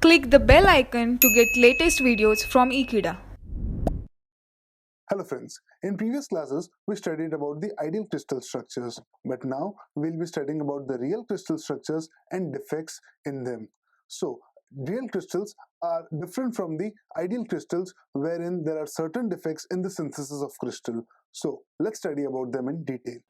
Click the bell icon to get latest videos from Ekeeda. Hello friends, in previous classes we studied about the ideal crystal structures, but now we'll be studying about the real crystal structures and defects in them. So, real crystals are different from the ideal crystals wherein there are certain defects in the synthesis of crystal. So, let's study about them in detail.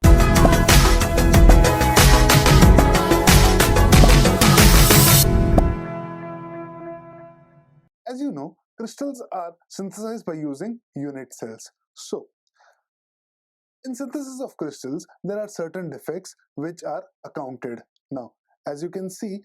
As you know, crystals are synthesized by using unit cells. So, in synthesis of crystals, there are certain defects which are accounted. Now, as you can see,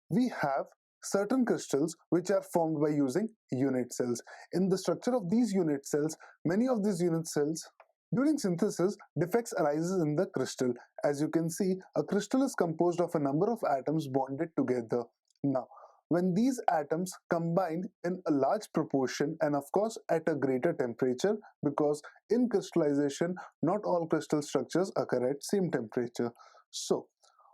we have certain crystals which are formed by using unit cells. In the structure of these unit cells, many of these unit cells, during synthesis, defects arises in the crystal. As you can see, a crystal is composed of a number of atoms bonded together. Now, when these atoms combine in a large proportion and of course at a greater temperature, because in crystallization not all crystal structures occur at same temperature. So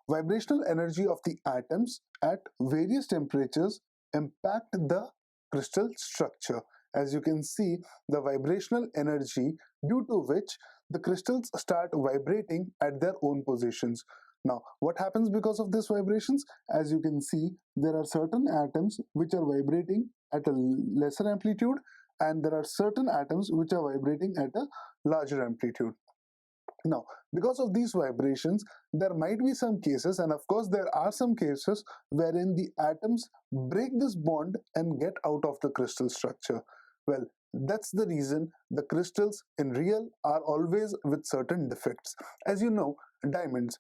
vibrational energy of the atoms at various temperatures impact the crystal structure. As you can see, the vibrational energy due to which the crystals start vibrating at their own positions. Now, what happens because of these vibrations? As you can see, there are certain atoms which are vibrating at a lesser amplitude, and there are certain atoms which are vibrating at a larger amplitude. Now, because of these vibrations, there might be some cases, and of course there are some cases wherein the atoms break this bond and get out of the crystal structure. Well, that's the reason the crystals in real are always with certain defects. As you know, diamonds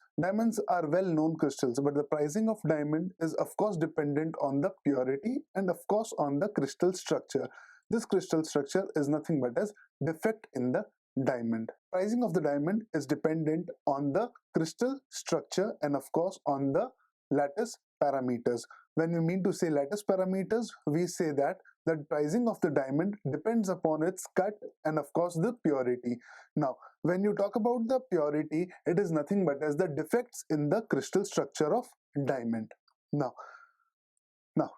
are well-known crystals, but the pricing of diamond is of course dependent on the purity and of course on the crystal structure. This crystal structure is nothing but as defect in the diamond. Pricing of the diamond is dependent on the crystal structure and of course on the lattice parameters. When we mean to say lattice parameters, we say that the pricing of the diamond depends upon its cut and of course the purity. Now, when you talk about the purity, it is nothing but as the defects in the crystal structure of diamond. Now,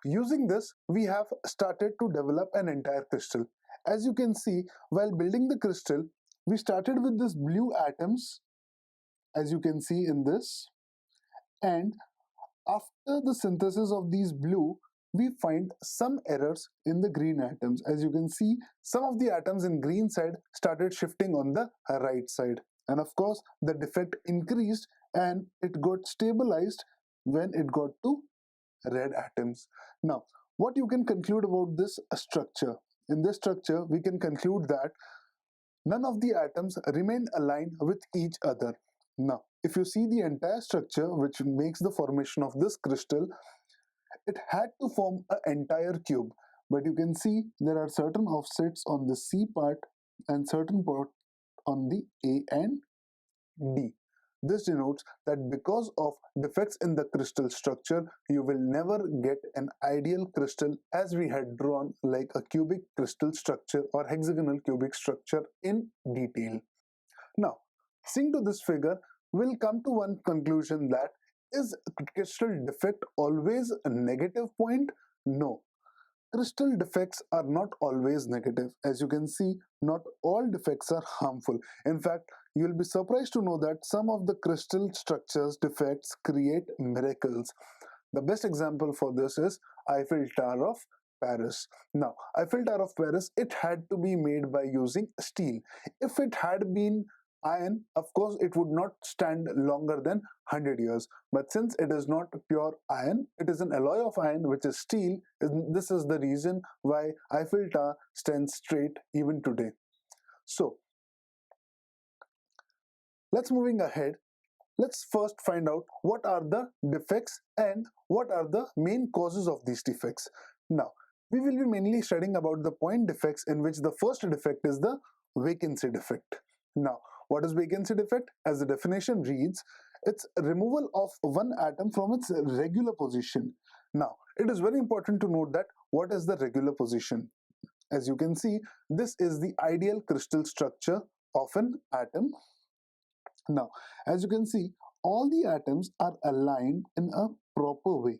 using this, we have started to develop an entire crystal. As you can see, while building the crystal, we started with this blue atoms, as you can see in this, and after the synthesis of these blue, we find some errors in the green atoms. As you can see, some of the atoms in green side started shifting on the right side, and of course the defect increased and it got stabilized when it got to red atoms. Now, what you can conclude about this structure? In this structure, we can conclude that none of the atoms remain aligned with each other. Now, if you see the entire structure which makes the formation of this crystal, it had to form an entire cube. But you can see there are certain offsets on the C part and certain part on the A and D. This denotes that because of defects in the crystal structure, you will never get an ideal crystal as we had drawn, like a cubic crystal structure or hexagonal cubic structure in detail. Now, seeing to this figure, we'll come to one conclusion that is crystal defect always a negative point? No. Crystal defects are not always negative. As you can see, not all defects are harmful. In fact, you'll be surprised to know that some of the crystal structures defects create miracles. The best example for this is Eiffel Tower of Paris. Now, Eiffel Tower of Paris, it had to be made by using steel. If it had been iron, of course it would not stand longer than 100 years, but since it is not pure iron, it is an alloy of iron which is steel. This is the reason why Eiffel Tower stands straight even today. So let's moving ahead. Let's first find out what are the defects and what are the main causes of these defects. Now, we will be mainly studying about the point defects, in which the first defect is the vacancy defect. Now, what is vacancy defect? As the definition reads, it's removal of one atom from its regular position. Now, it is very important to note that what is the regular position? As you can see, this is the ideal crystal structure of an atom. Now, as you can see, all the atoms are aligned in a proper way.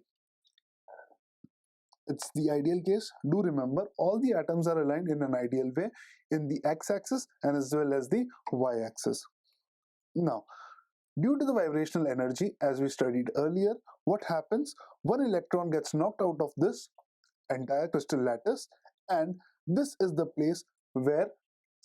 it's the ideal case. Do remember, all the atoms are aligned in an ideal way in the x-axis and as well as the y-axis. Now, due to the vibrational energy, as we studied earlier, what happens? One electron gets knocked out of this entire crystal lattice, and this is the place where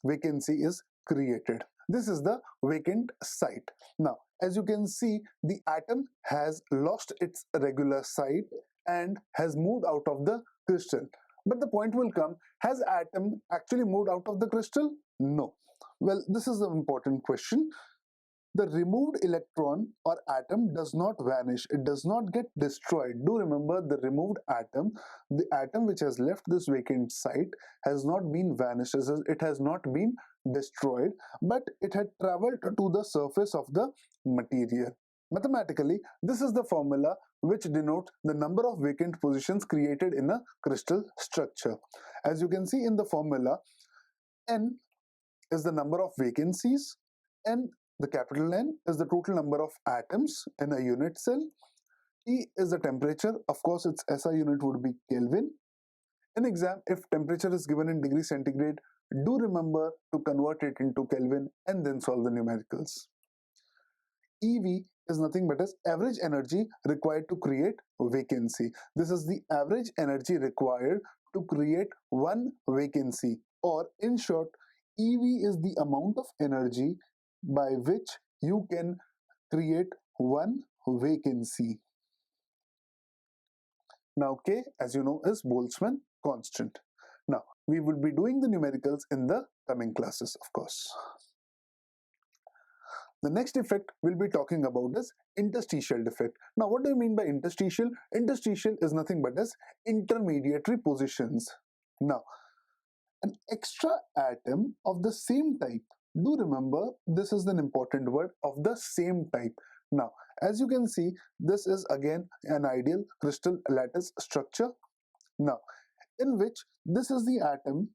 vacancy is created. This is the vacant site. Now, as you can see, the atom has lost its regular site and has moved out of the crystal. But the point will come, has atom actually moved out of the crystal? No. Well, this is an important question. The removed electron or atom does not vanish, it does not get destroyed. Do remember, the removed atom, the atom which has left this vacant site, has not been vanished, it has not been destroyed, but it had traveled to the surface of the material. Mathematically, this is the formula which denotes the number of vacant positions created in a crystal structure. As you can see in the formula, N is the number of vacancies, and the capital N is the total number of atoms in a unit cell. T is the temperature. Of course, its SI unit would be Kelvin. In exam, if temperature is given in degree centigrade, do remember to convert it into Kelvin and then solve the numericals. EV is nothing but as average energy required to create vacancy. This is the average energy required to create one vacancy, or in short, EV is the amount of energy by which you can create one vacancy. Now K, as you know, is Boltzmann constant. Now we will be doing the numericals in the coming classes, of course. The next defect we'll be talking about is interstitial defect. Now what do you mean by interstitial? Interstitial is nothing but as intermediary positions. Now, an extra atom of the same type, do remember this is an important word, of the same type. Now, as you can see, this is again an ideal crystal lattice structure. Now, in which this is the atom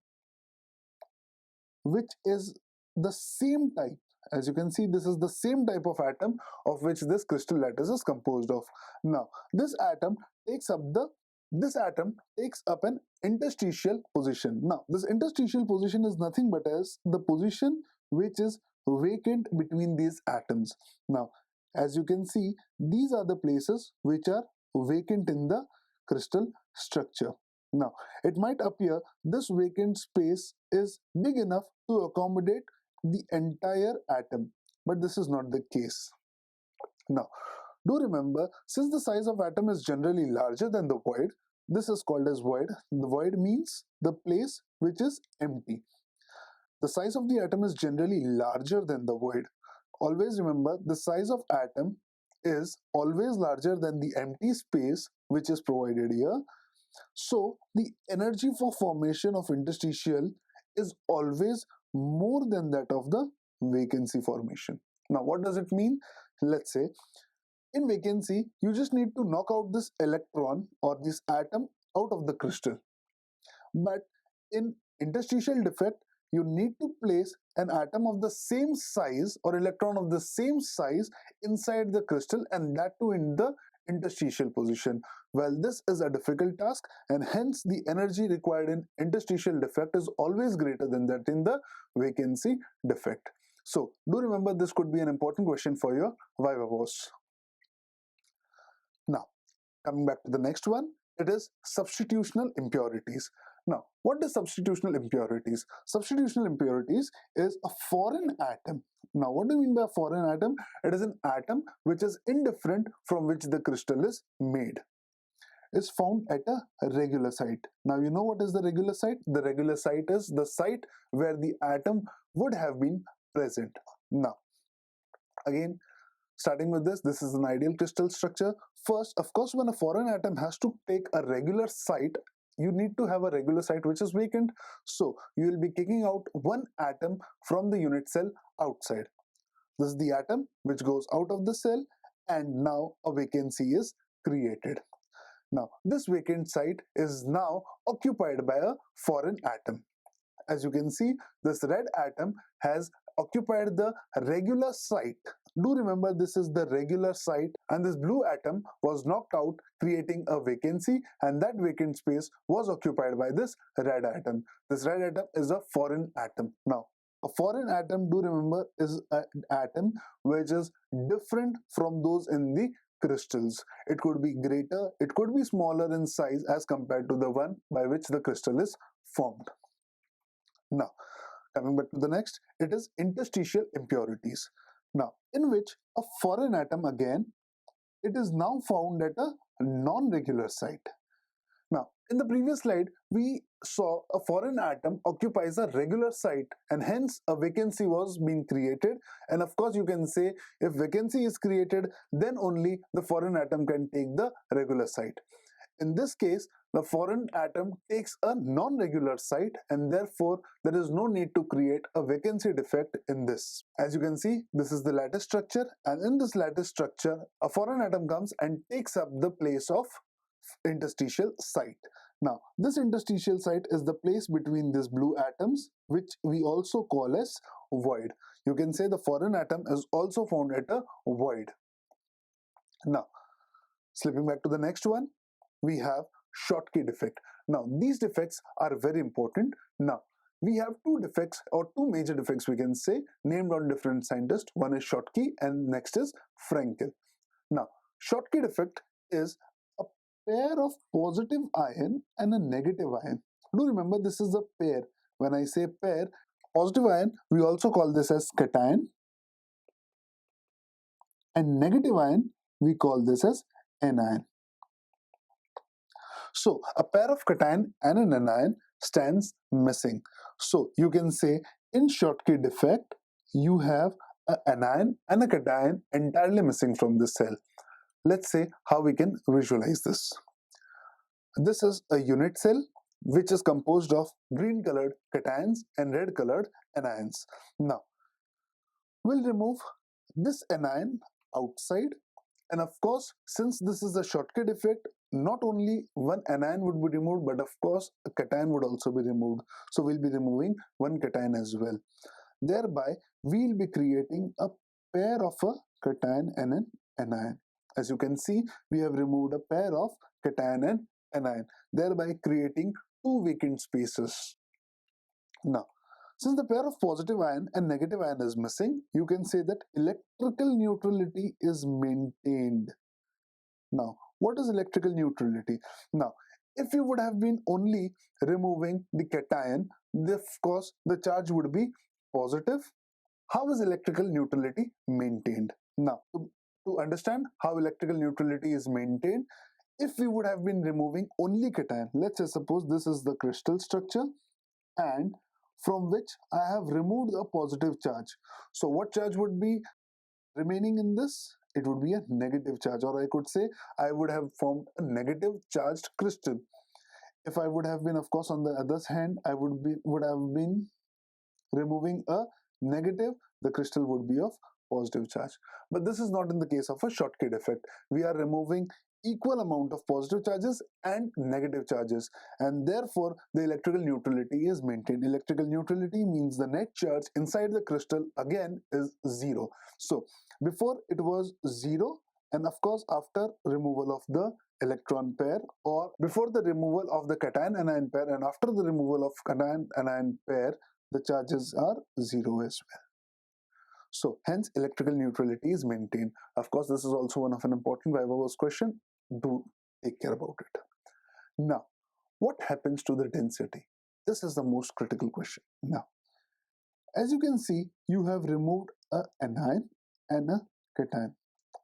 which is the same type. As you can see, this is the same type of atom of which this crystal lattice is composed of. Now, this atom takes up an interstitial position. Now, this interstitial position is nothing but as the position which is vacant between these atoms. Now, as you can see, these are the places which are vacant in the crystal structure. Now, it might appear this vacant space is big enough to accommodate the entire atom, but this is not the case. Now, do remember, since the size of atom is generally larger than the void, this is called as void. The void means the place which is empty. The size of the atom is generally larger than the void. Always remember, the size of atom is always larger than the empty space which is provided here. So, the energy for formation of interstitial is always more than that of the vacancy formation. Now, what does it mean? Let's say, in vacancy, you just need to knock out this electron or this atom out of the crystal. But in interstitial defect, you need to place an atom of the same size or electron of the same size inside the crystal, and that too in the interstitial position. Well, this is a difficult task, and hence the energy required in interstitial defect is always greater than that in the vacancy defect. So, do remember, this could be an important question for your Viva Voce. Now, coming back to the next one, it is substitutional impurities. Now, what is substitutional impurities? Substitutional impurities is a foreign atom. Now, what do you mean by a foreign atom? It is an atom which is indifferent from which the crystal is made. It's found at a regular site. Now, you know what is the regular site? The regular site is the site where the atom would have been present. Now, again, starting with this is an ideal crystal structure. First, of course, when a foreign atom has to take a regular site, you need to have a regular site which is vacant. So, you will be kicking out one atom from the unit cell outside. This is the atom which goes out of the cell, and now a vacancy is created. Now, this vacant site is now occupied by a foreign atom. As you can see, this red atom has occupied the regular site Do remember this is the regular site, and this blue atom was knocked out, creating a vacancy, and that vacant space was occupied by this red atom. This red atom is a foreign atom. Now, a foreign atom, do remember, is an atom which is different from those in the crystals. It could be greater, it could be smaller in size as compared to the one by which the crystal is formed. Now, coming back to the next, it is interstitial impurities. Now, in which a foreign atom again, it is now found at a non-regular site. Now, in the previous slide, we saw a foreign atom occupies a regular site, and hence a vacancy was being created. And of course, you can say if vacancy is created, then only the foreign atom can take the regular site. In this case, the foreign atom takes a non-regular site, and therefore there is no need to create a vacancy defect in this. As you can see, this is the lattice structure, and in this lattice structure, a foreign atom comes and takes up the place of interstitial site. Now, this interstitial site is the place between these blue atoms, which we also call as void. You can say the foreign atom is also found at a void. Now, slipping back to the next one, we have Schottky defect. Now, these defects are very important. Now, we have two defects, or two major defects we can say, named on different scientists. One is Schottky and next is Frankel. Now, Schottky defect is a pair of positive ion and a negative ion. Do remember, this is a pair. When I say pair, positive ion, we also call this as cation, and negative ion, we call this as anion. So a pair of cation and an anion stands missing. So you can say in Schottky defect, you have an anion and a cation entirely missing from this cell. Let's say how we can visualize this. This is a unit cell which is composed of green colored cations and red colored anions. Now, we'll remove this anion outside, and of course, since this is a Schottky defect, not only one anion would be removed, but of course a cation would also be removed. So we'll be removing one cation as well. Thereby, we'll be creating a pair of a cation and an anion. As you can see, we have removed a pair of cation and anion, thereby creating two vacant spaces. Now, since the pair of positive ion and negative ion is missing, you can say that electrical neutrality is maintained. Now, what is electrical neutrality? Now, if you would have been only removing the cation, of course, the charge would be positive. How is electrical neutrality maintained? Now, to understand how electrical neutrality is maintained, if we would have been removing only cation, let's say suppose this is the crystal structure, and from which I have removed a positive charge. So what charge would be remaining in this? It would be a negative charge, or I could say I would have formed a negative charged crystal. If I would have been, of course, on the other hand, I would have been removing a negative, the crystal would be of positive charge. But this is not in the case of a Schottky defect. We are removing equal amount of positive charges and negative charges, and therefore the electrical neutrality is maintained. Electrical neutrality means the net charge inside the crystal again is zero. So before it was zero, and of course after removal of the electron pair, or before the removal of the cation anion pair and after the removal of cation anion pair, the charges are zero as well. So hence electrical neutrality is maintained. Of course, this is also one of an important Viva Voce question. Do take care about it. Now, what happens to the density? This is the most critical question. Now, as you can see, you have removed an anion and a cation.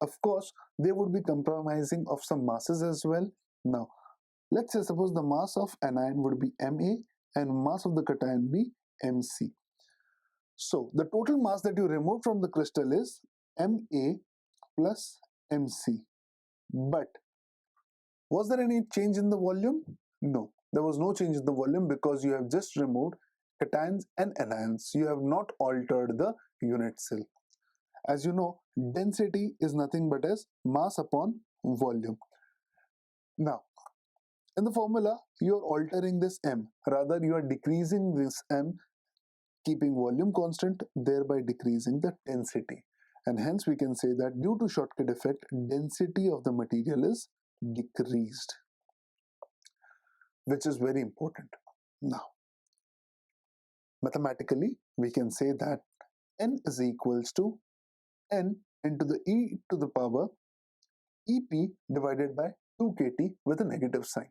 Of course, they would be compromising of some masses as well. Now, let's say suppose the mass of anion would be Ma and mass of the cation be Mc. So the total mass that you remove from the crystal is Ma plus Mc. But was there any change in the volume? No, there was no change in the volume because you have just removed cations and anions. You have not altered the unit cell. As you know, density is nothing but as mass upon volume. Now, in the formula, you are altering this M. Rather, you are decreasing this M, keeping volume constant, thereby decreasing the density. and hence we can say that due to Schottky defect, density of the material is decreased, which is very important. Now, mathematically, we can say that N is equals to N into the e to the power EP divided by 2 kT with a negative sign.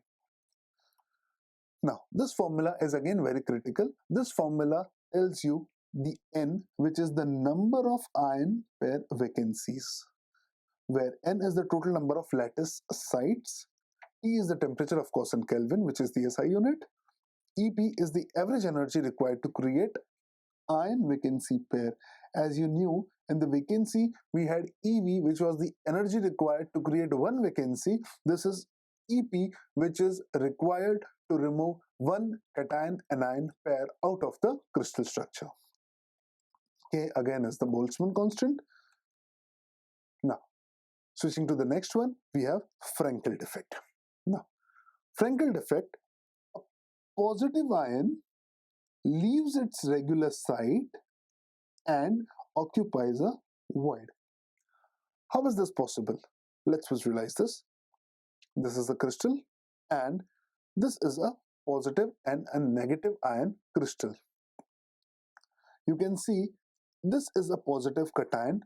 Now, this formula is again very critical. This formula tells you the N, which is the number of ion pair vacancies, where N is the total number of lattice sites, T is the temperature, of course, in Kelvin, which is the SI unit, EP is the average energy required to create ion vacancy pair. As you knew, in the vacancy, we had EV, which was the energy required to create one vacancy. This is EP, which is required to remove one cation-anion pair out of the crystal structure. K again is the Boltzmann constant. Now, switching to the next one, we have Frankel defect. Now, Frankel defect, a positive ion leaves its regular site and occupies a void. How is this possible? Let's visualize this. This is a crystal and this is a positive and a negative ion crystal. You can see this is a positive cation.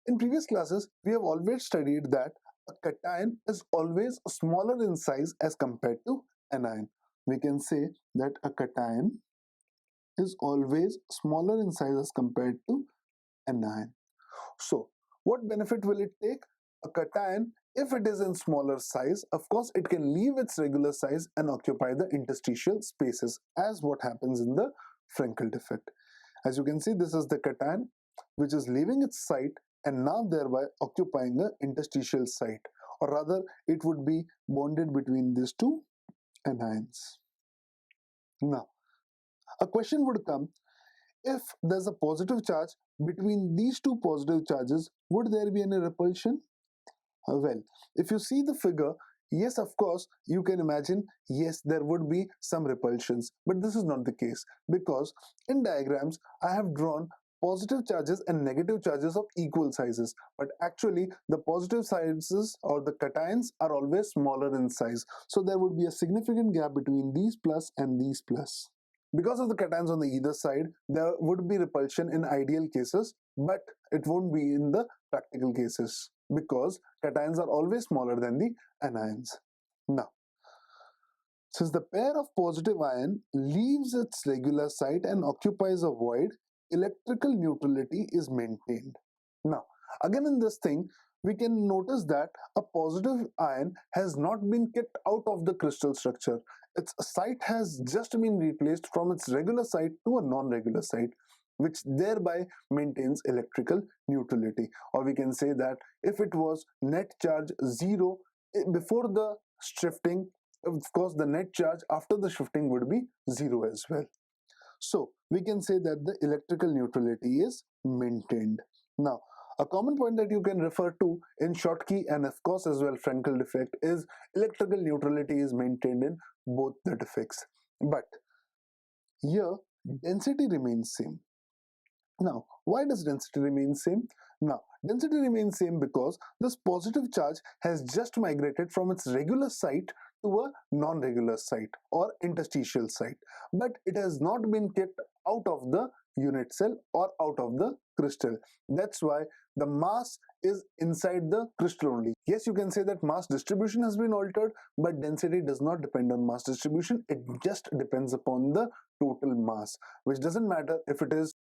In previous classes, we have always studied that a cation is always smaller in size as compared to an anion. We can say that a cation is always smaller in size as compared to an anion. So, what benefit will it take? A cation, if it is in smaller size, of course, it can leave its regular size and occupy the interstitial spaces, as what happens in the Frankel defect. As you can see, this is the cation which is leaving its site and now thereby occupying the interstitial site, or rather it would be bonded between these two anions. Now, a question would come, if there's a positive charge between these two positive charges, would there be any repulsion? Well, if you see the figure, yes, of course, you can imagine, yes, there would be some repulsions, but this is not the case, because in diagrams, I have drawn positive charges and negative charges of equal sizes, but actually the positive sizes or the cations are always smaller in size, so there would be a significant gap between these plus and these plus. Because of the cations on the either side, there would be repulsion in ideal cases, but it won't be in the practical cases, because cations are always smaller than the anions. Now, since the pair of positive ion leaves its regular site and occupies a void, electrical neutrality is maintained. Now, again in this thing, we can notice that a positive ion has not been kept out of the crystal structure. Its site has just been replaced from its regular site to a non-regular site, which thereby maintains electrical neutrality. Or we can say that if it was net charge 0 before the shifting, of course the net charge after the shifting would be 0 as well. So we can say that the electrical neutrality is maintained. Now, a common point that you can refer to in Schottky and of course as well Frankel defect is electrical neutrality is maintained in both the defects. But here density remains same. Now, why does density remain same? Now, density remains same because this positive charge has just migrated from its regular site to a non-regular site or interstitial site, but it has not been kept out of the unit cell or out of the crystal. That's why the mass is inside the crystal only. Yes, you can say that mass distribution has been altered, but density does not depend on mass distribution. It just depends upon the total mass, which doesn't matter if it is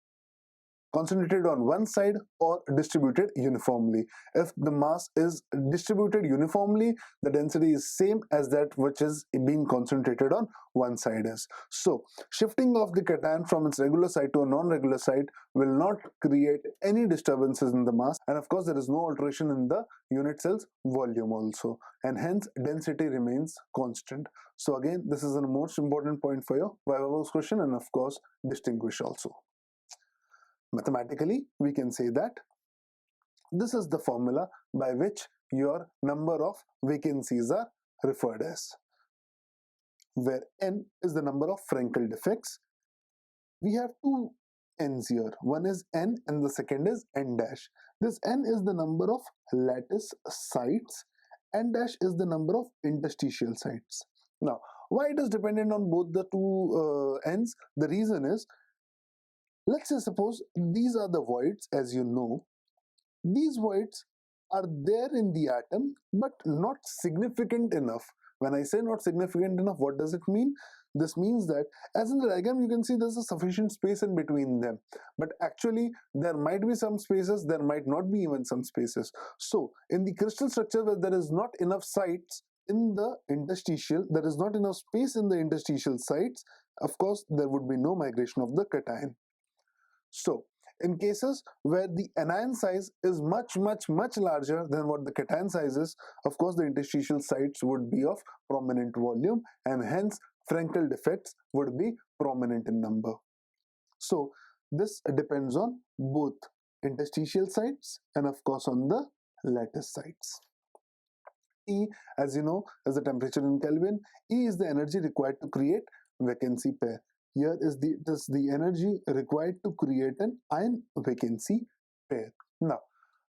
concentrated on one side or distributed uniformly. If the mass is distributed uniformly, the density is same as that which is being concentrated on one side is. So shifting of the cation from its regular site to a non-regular site will not create any disturbances in the mass, and of course there is no alteration in the unit cell's volume also, and hence density remains constant. So again, this is the most important point for your viva voce question, and of course distinguish also. Mathematically, we can say that this is the formula by which your number of vacancies are referred as, where N is the number of Frankel defects. We have two n's here. One is n and the second is n dash. This n is the number of lattice sites, n dash is the number of interstitial sites. Now, why it is dependent on both the two n's? The reason is, let's say suppose these are the voids, as you know. These voids are there in the atom but not significant enough. When I say not significant enough, what does it mean? This means that, as in the diagram, you can see there's a sufficient space in between them, but actually there might be some spaces, there might not be even some spaces. So in the crystal structure where there is not enough sites in the interstitial, there is not enough space in the interstitial sites, of course there would be no migration of the cation. So in cases where the anion size is much larger than what the cation size is, of course the interstitial sites would be of prominent volume, and hence Frankel defects would be prominent in number. So this depends on both interstitial sites and of course on the lattice sites. E, as you know, is the temperature in Kelvin. E is the energy required to create vacancy pair. Here is the energy required to create an ion vacancy pair. Now,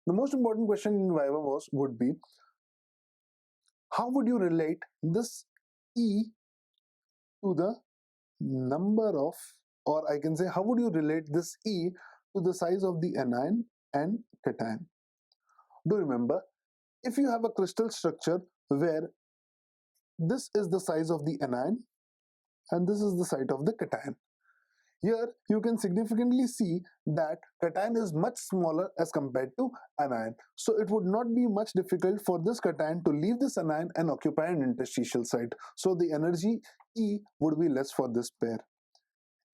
the most important question in Viva would be, how would you relate this E to the number of, or I can say, how would you relate this E to the size of the anion and cation? Do remember, if you have a crystal structure where this is the size of the anion and this is the size of the cation, here you can significantly see that cation is much smaller as compared to anion. So it would not be much difficult for this cation to leave this anion and occupy an interstitial site. So the energy E would be less for this pair.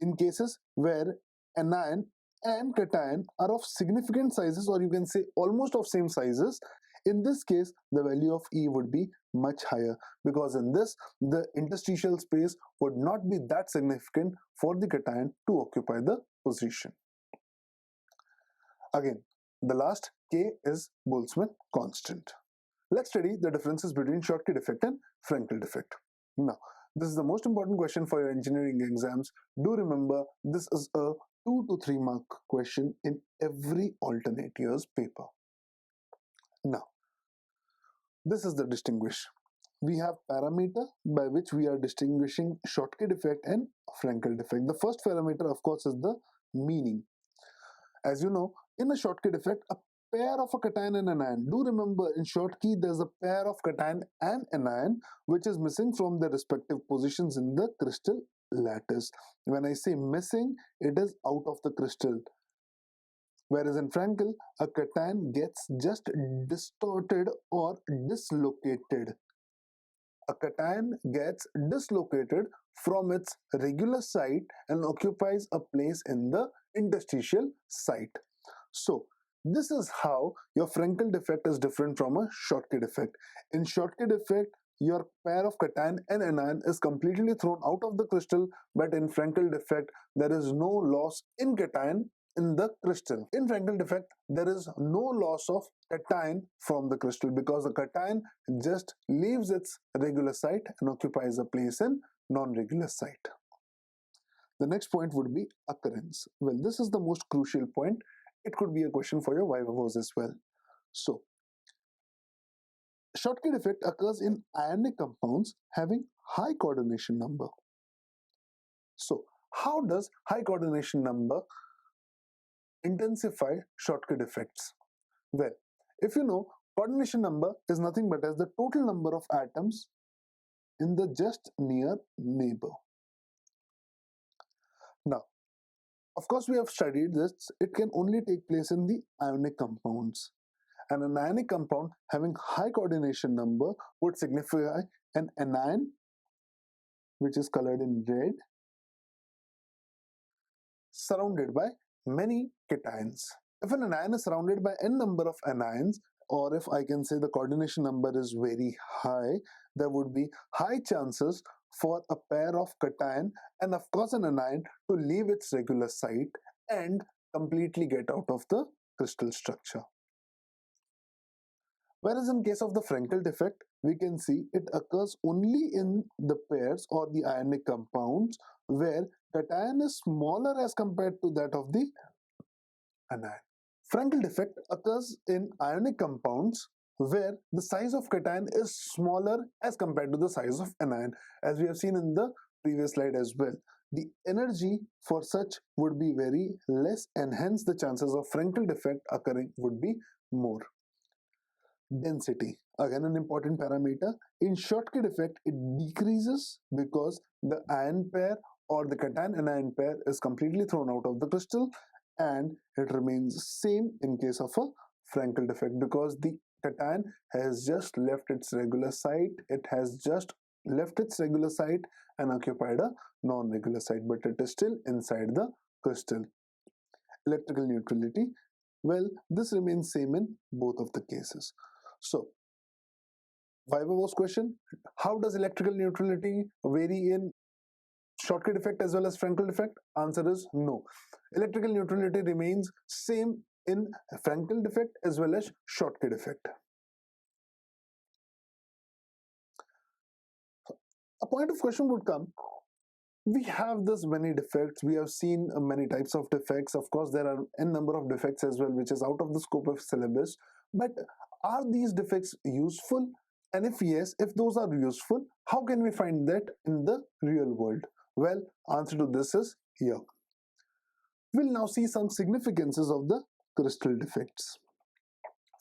In cases where anion and cation are of significant sizes, or you can say almost of same sizes, in this case the value of E would be much higher, because in this the interstitial space would not be that significant for the cation to occupy the position. Again, the last K is Boltzmann constant. Let's study the differences between Schottky defect and Frankel defect. Now, this is the most important question for your engineering exams. Do remember, this is a 2 to 3 mark question in every alternate year's paper. Now, this is the distinguish. We have parameter by which we are distinguishing Schottky defect and Frankel defect. The first parameter, of course, is the meaning. As you know, in a Schottky defect, a pair of a cation and anion. Do remember, in Schottky, there's a pair of cation and anion which is missing from their respective positions in the crystal lattice. When I say missing, it is out of the crystal. Whereas in Frankel, a cation gets just distorted or dislocated. A cation gets dislocated from its regular site and occupies a place in the interstitial site. So this is how your Frankel defect is different from a Schottky defect. In Schottky defect, your pair of cation and anion is completely thrown out of the crystal, but in Frankel defect, there is no loss in cation in the crystal. In Frankel defect, there is no loss of cation from the crystal, because the cation just leaves its regular site and occupies a place in non-regular site. The next point would be occurrence. Well, this is the most crucial point. It could be a question for your Viva as well. So, Schottky defect occurs in ionic compounds having high coordination number. So, how does high coordination number intensify Schottky defects? Well, if you know, coordination number is nothing but as the total number of atoms in the just near neighbor. Now, of course, we have studied this. It can only take place in the ionic compounds. And an ionic compound having high coordination number would signify an anion, which is colored in red, surrounded by many cations. If an anion is surrounded by n number of anions, or if I can say the coordination number is very high, there would be high chances for a pair of cation and of course an anion to leave its regular site and completely get out of the crystal structure. Whereas in case of the Frankel defect, we can see it occurs only in the pairs or the ionic compounds where cation is smaller as compared to that of the anion. Frankel defect occurs in ionic compounds where the size of cation is smaller as compared to the size of anion, as we have seen in the previous slide as well. The energy for such would be very less, and hence the chances of Frankel defect occurring would be more. Density, again an important parameter. In Schottky defect, it decreases because the ion pair or the cation anion pair is completely thrown out of the crystal, and it remains same in case of a Frankel defect because the cation has just left its regular site. It has just left its regular site and occupied a non-regular site, but it is still inside the crystal. Electrical neutrality, well, this remains same in both of the cases. So, Viva was question, how does electrical neutrality vary in Schottky defect as well as Frankel defect? Answer is no. Electrical neutrality remains same in Frankel defect as well as Schottky defect. A point of question would come, we have this many defects, we have seen many types of defects. Of course, there are n number of defects as well, which is out of the scope of syllabus, but are these defects useful? And if yes, if those are useful, how can we find that in the real world? Well, answer to this is here. We'll now see some significances of the crystal defects.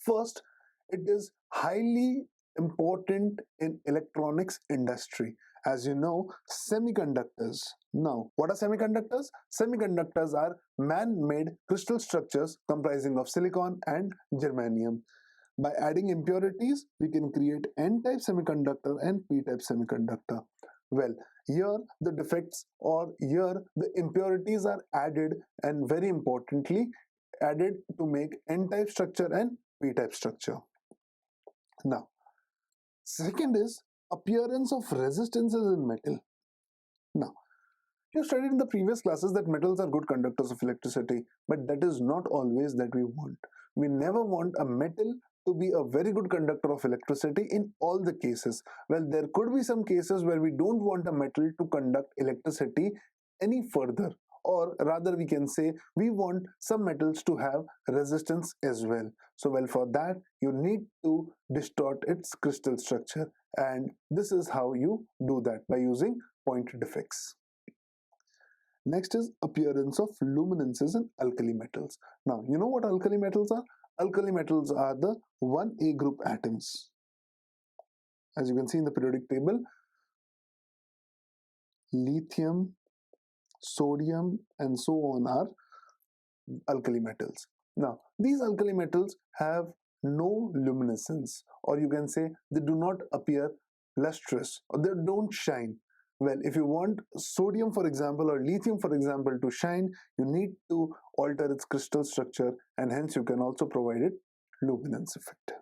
First, it is highly important in electronics industry. As you know, semiconductors. Now, what are semiconductors? Semiconductors are man-made crystal structures comprising of silicon and germanium. By adding impurities, we can create N-type semiconductor and P-type semiconductor. Well, here the defects or here the impurities are added, and very importantly added to make N-type structure and P-type structure. Now, second is appearance of resistances in metal. Now, you studied in the previous classes that metals are good conductors of electricity, but that is not always that we want. We never want a metal to be a very good conductor of electricity in all the cases. Well, there could be some cases where we don't want a metal to conduct electricity any further, or rather we can say we want some metals to have resistance as well. So well, for that you need to distort its crystal structure, and this is how you do that, by using point defects. Next is appearance of luminances in alkali metals. Now, you know what alkali metals are? Alkali metals are the 1A group atoms. As you can see in the periodic table, lithium, sodium, and so on are alkali metals. Now, these alkali metals have no luminescence, or you can say they do not appear lustrous, or they don't shine. Well, if you want sodium, for example, or lithium, for example, to shine, you need to alter its crystal structure, and hence you can also provide it luminance effect.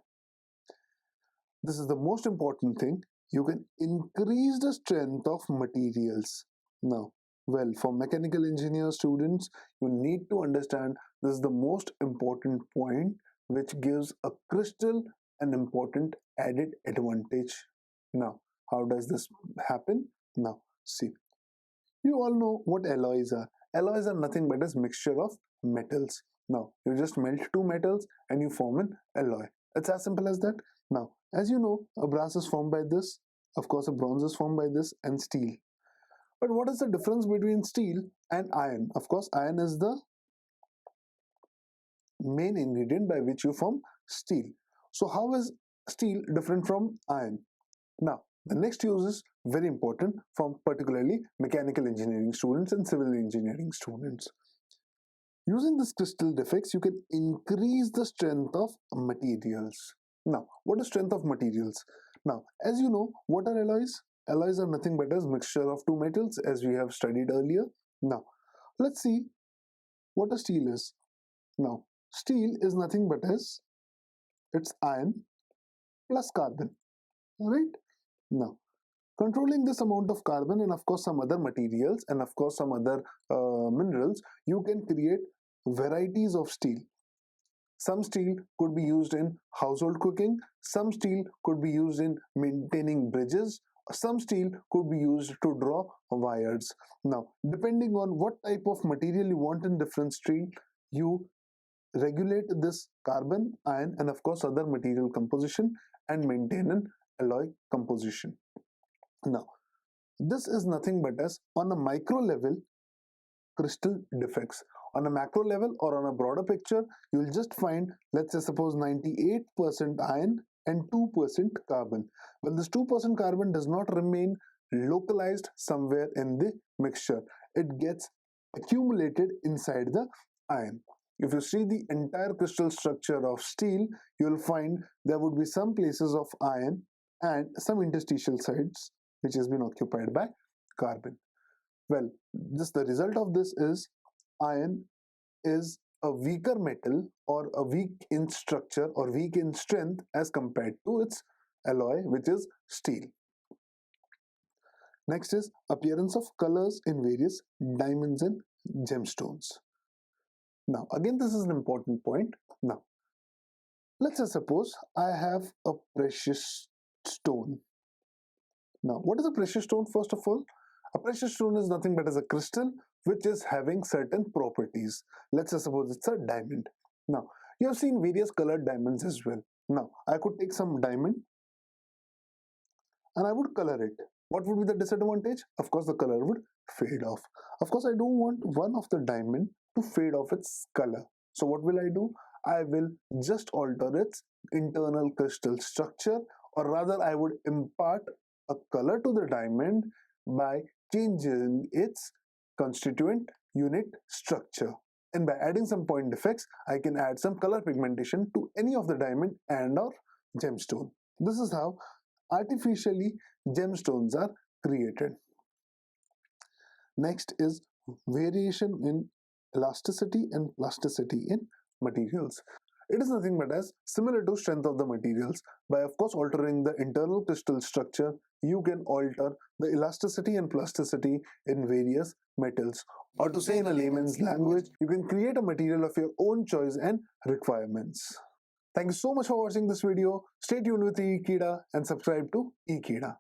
This is the most important thing. You can increase the strength of materials. Now, well, for mechanical engineer students, you need to understand this is the most important point, which gives a crystal an important added advantage. Now, how does this happen? Now, see, you all know what alloys are. Alloys are nothing but a mixture of metals. Now, you just melt two metals and you form an alloy. It's as simple as that. Now, as you know, a brass is formed by this, of course, a bronze is formed by this, and steel. But what is the difference between steel and iron? Of course, iron is the main ingredient by which you form steel. So, how is steel different from iron? Now, the next use is very important for particularly mechanical engineering students and civil engineering students. Using this crystal defects, you can increase the strength of materials. Now, what is strength of materials? Now, as you know, what are alloys? Alloys are nothing but a mixture of two metals, as we have studied earlier. Now, let's see what a steel is. Now, steel is nothing but as its iron plus carbon. Alright? Now, controlling this amount of carbon and of course some other materials and of course some other minerals, you can create varieties of steel. Some steel could be used in household cooking, some steel could be used in maintaining bridges, Some steel could be used to draw wires. Now, depending on what type of material you want in different steel, you regulate this carbon, iron, and of course other material composition and maintain an alloy composition. Now, this is nothing but as on a micro level crystal defects. On a macro level or on a broader picture, you'll just find, let's say suppose 98% iron and 2% carbon. Well, this 2% carbon does not remain localized somewhere in the mixture. It gets accumulated inside the iron. If you see the entire crystal structure of steel, you'll find there would be some places of iron and some interstitial sites which has been occupied by carbon. Well, the result of this is iron is a weaker metal or a weak in structure or weak in strength as compared to its alloy, which is steel. Next is appearance of colors in various diamonds and gemstones. Now, again, this is an important point. Now, let's say suppose I have a precious stone. Now, what is a precious stone? First of all, a precious stone is nothing but as a crystal which is having certain properties. Let's say suppose it's a diamond. Now, you have seen various colored diamonds as well. Now, I could take some diamond and I would color it. What would be the disadvantage? Of course, the color would fade off. Of course, I don't want one of the diamond to fade off its color. So what will I do? I will just alter its internal crystal structure, or rather I would impart a color to the diamond by changing its constituent unit structure. And by adding some point defects, I can add some color pigmentation to any of the diamond and or gemstone. This is how artificially gemstones are created. Next is variation in elasticity and plasticity in materials. It is nothing but as similar to strength of the materials. By of course altering the internal crystal structure, you can alter the elasticity and plasticity in various metals. Or to say in a layman's language, you can create a material of your own choice and requirements. Thank you so much for watching this video. Stay tuned with eKida and subscribe to eKida.